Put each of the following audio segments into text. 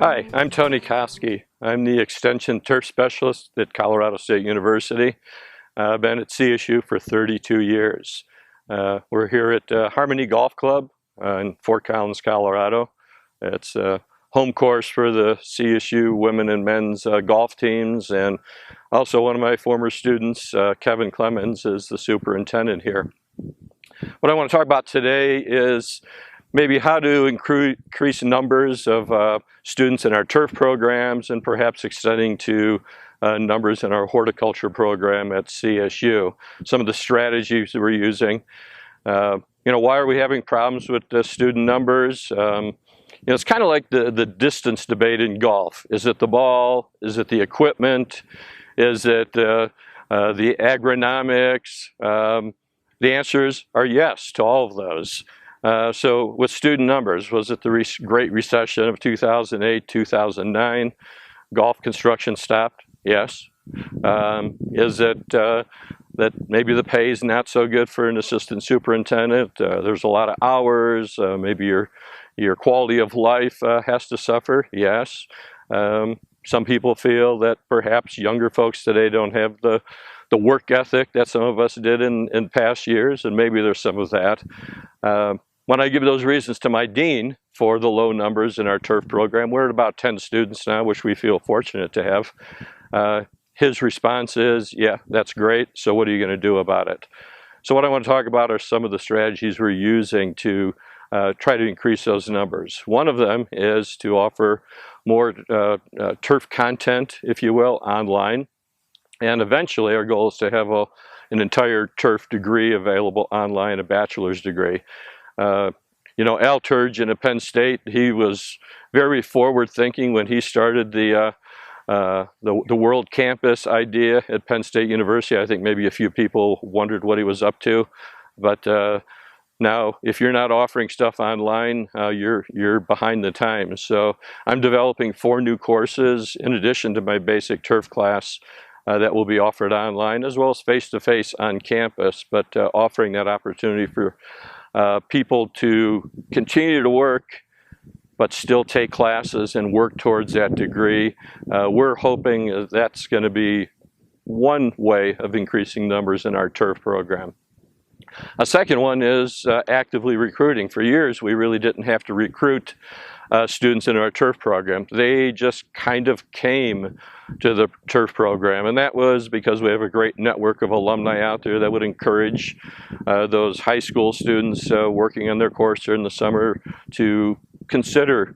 Hi, I'm Tony Koski. I'm the Extension Turf Specialist at Colorado State University. I've been at CSU for 32 years. We're here at Harmony Golf Club in Fort Collins, Colorado. It's a home course for the CSU women and men's golf teams, and also one of my former students, Kevin Clemens, is the superintendent here. What I want to talk about today is maybe how to increase numbers of students in our turf programs and perhaps extending to numbers in our horticulture program at CSU. Some of the strategies that we're using. Why are we having problems with the student numbers? It's kind of like the distance debate in golf. Is it the ball? Is it the equipment? Is it the agronomics? The answers are yes to all of those. So with student numbers, was it the Great Recession of 2008, 2009? Golf construction stopped? Yes. Is it that maybe the pay is not so good for an assistant superintendent? There's a lot of hours. Maybe your quality of life has to suffer? Yes. Some people feel that perhaps younger folks today don't have the work ethic that some of us did in past years, and maybe there's some of that. When I give those reasons to my dean for the low numbers in our turf program, we're at about 10 students now, which we feel fortunate to have. His response is, yeah, that's great, so what are you going to do about it? So what I want to talk about are some of the strategies we're using to try to increase those numbers. One of them is to offer more turf content, if you will, online. And eventually our goal is to have an entire turf degree available online, a bachelor's degree. Al Turgeon at Penn State, he was very forward-thinking when he started the World Campus idea at Penn State University. I think maybe a few people wondered what he was up to, but now if you're not offering stuff online, you're behind the times. So I'm developing 4 new courses in addition to my basic turf class that will be offered online, as well as face-to-face on campus, but offering that opportunity for people to continue to work but still take classes and work towards that degree. We're hoping that's going to be one way of increasing numbers in our turf program. A second one is actively recruiting. For years, we really didn't have to recruit students in our turf program. They just kind of came to the turf program, and that was because we have a great network of alumni out there that would encourage those high school students working on their course during the summer to consider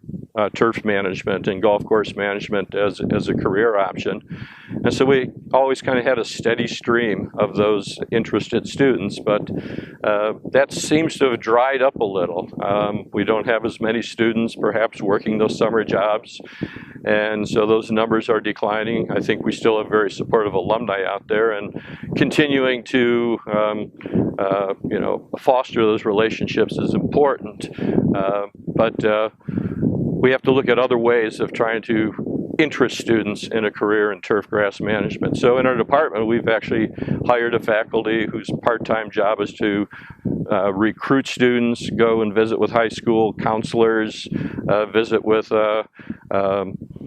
turf management and golf course management as a career option. And so we always kind of had a steady stream of those interested students, but that seems to have dried up a little. We don't have as many students perhaps working those summer jobs, and so those numbers are declining. I think we still have very supportive alumni out there, and continuing to foster those relationships is important. But we have to look at other ways of trying to interest students in a career in turfgrass management. So in our department, we've actually hired a faculty whose part-time job is to recruit students, go and visit with high school counselors, visit with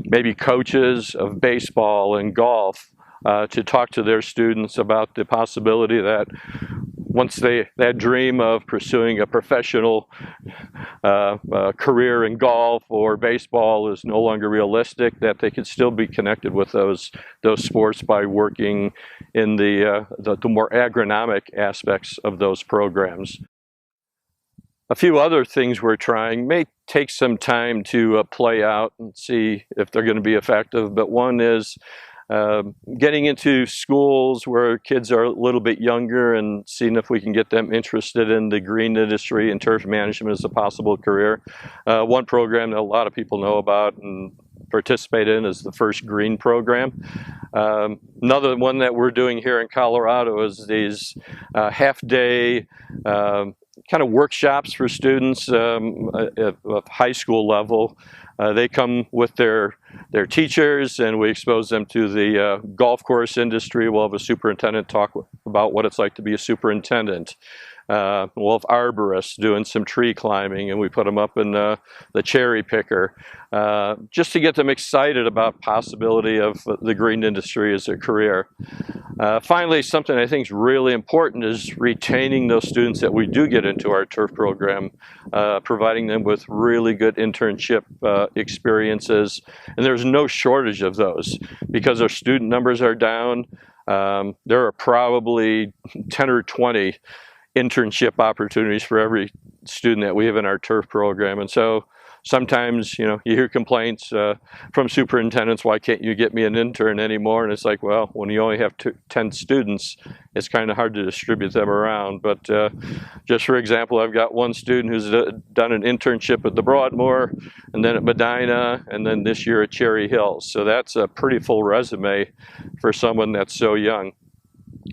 maybe coaches of baseball and golf to talk to their students about the possibility that once that dream of pursuing a professional career in golf or baseball is no longer realistic, that they could still be connected with those sports by working in the more agronomic aspects of those programs. A few other things we're trying may take some time to play out and see if they're going to be effective, but one is getting into schools where kids are a little bit younger and seeing if we can get them interested in the green industry and turf management as a possible career. One program that a lot of people know about and participate in is the First Green program. Another one that we're doing here in Colorado is these half-day kind of workshops for students at high school level. They come with their teachers, and we expose them to the golf course industry. We'll have a superintendent talk about what it's like to be a superintendent. we'll have arborists doing some tree climbing, and we put them up in the cherry picker, just to get them excited about possibility of the green industry as a career. Finally, something I think is really important is retaining those students that we do get into our turf program, providing them with really good internship experiences. And there's no shortage of those because our student numbers are down. There are probably 10 or 20 internship opportunities for every student that we have in our turf program. And so sometimes, you hear complaints from superintendents, why can't you get me an intern anymore? And it's like, well, when you only have 10 students, it's kind of hard to distribute them around. But just for example, I've got one student who's done an internship at the Broadmoor, and then at Medina, and then this year at Cherry Hills. So that's a pretty full resume for someone that's so young.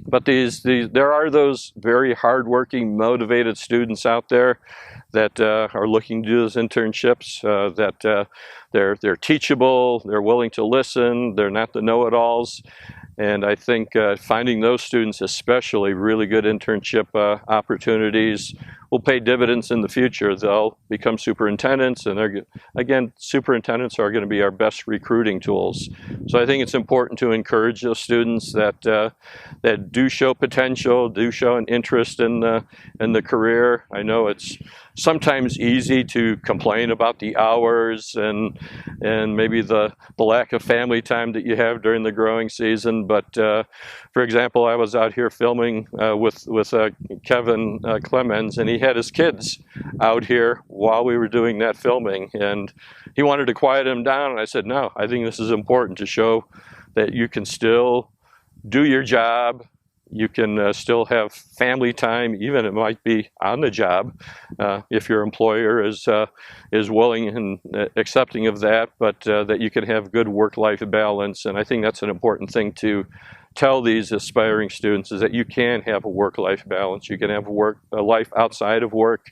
But there are those very hardworking, motivated students out there that are looking to do those internships, that they're teachable, they're willing to listen, they're not the know-it-alls. And I think finding those students, especially really good internship opportunities, will pay dividends in the future. They'll become superintendents, and again, superintendents are going to be our best recruiting tools. So I think it's important to encourage those students that do show potential, do show an interest in the career. I know it's sometimes easy to complain about the hours and maybe the lack of family time that you have during the growing season. But for example, I was out here filming with Kevin Clemens, and he had his kids out here while we were doing that filming, and he wanted to quiet him down, and I said, no, I think this is important to show that you can still do your job. You can still have family time, even it might be on the job, if your employer is willing and accepting of that, but that you can have good work-life balance. And I think that's an important thing to tell these aspiring students, is that you can have a work-life balance. You can have a life outside of work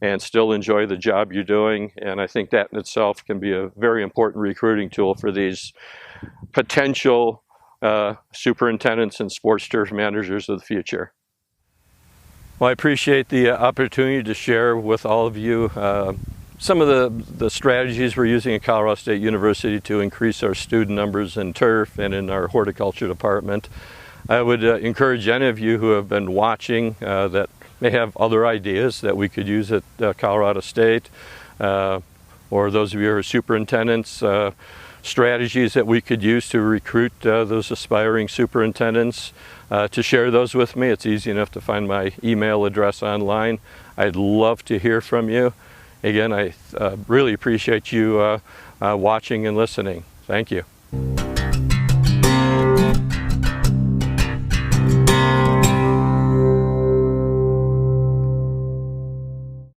and still enjoy the job you're doing. And I think that in itself can be a very important recruiting tool for these potential superintendents and sports turf managers of the future. Well, I appreciate the opportunity to share with all of you some of the strategies we're using at Colorado State University to increase our student numbers in turf and in our horticulture department. I would encourage any of you who have been watching that may have other ideas that we could use at Colorado State, or those of you who are superintendents, strategies that we could use to recruit those aspiring superintendents, to share those with me. It's easy enough to find my email address online. I'd love to hear from you. Again, I really appreciate you watching and listening. Thank you.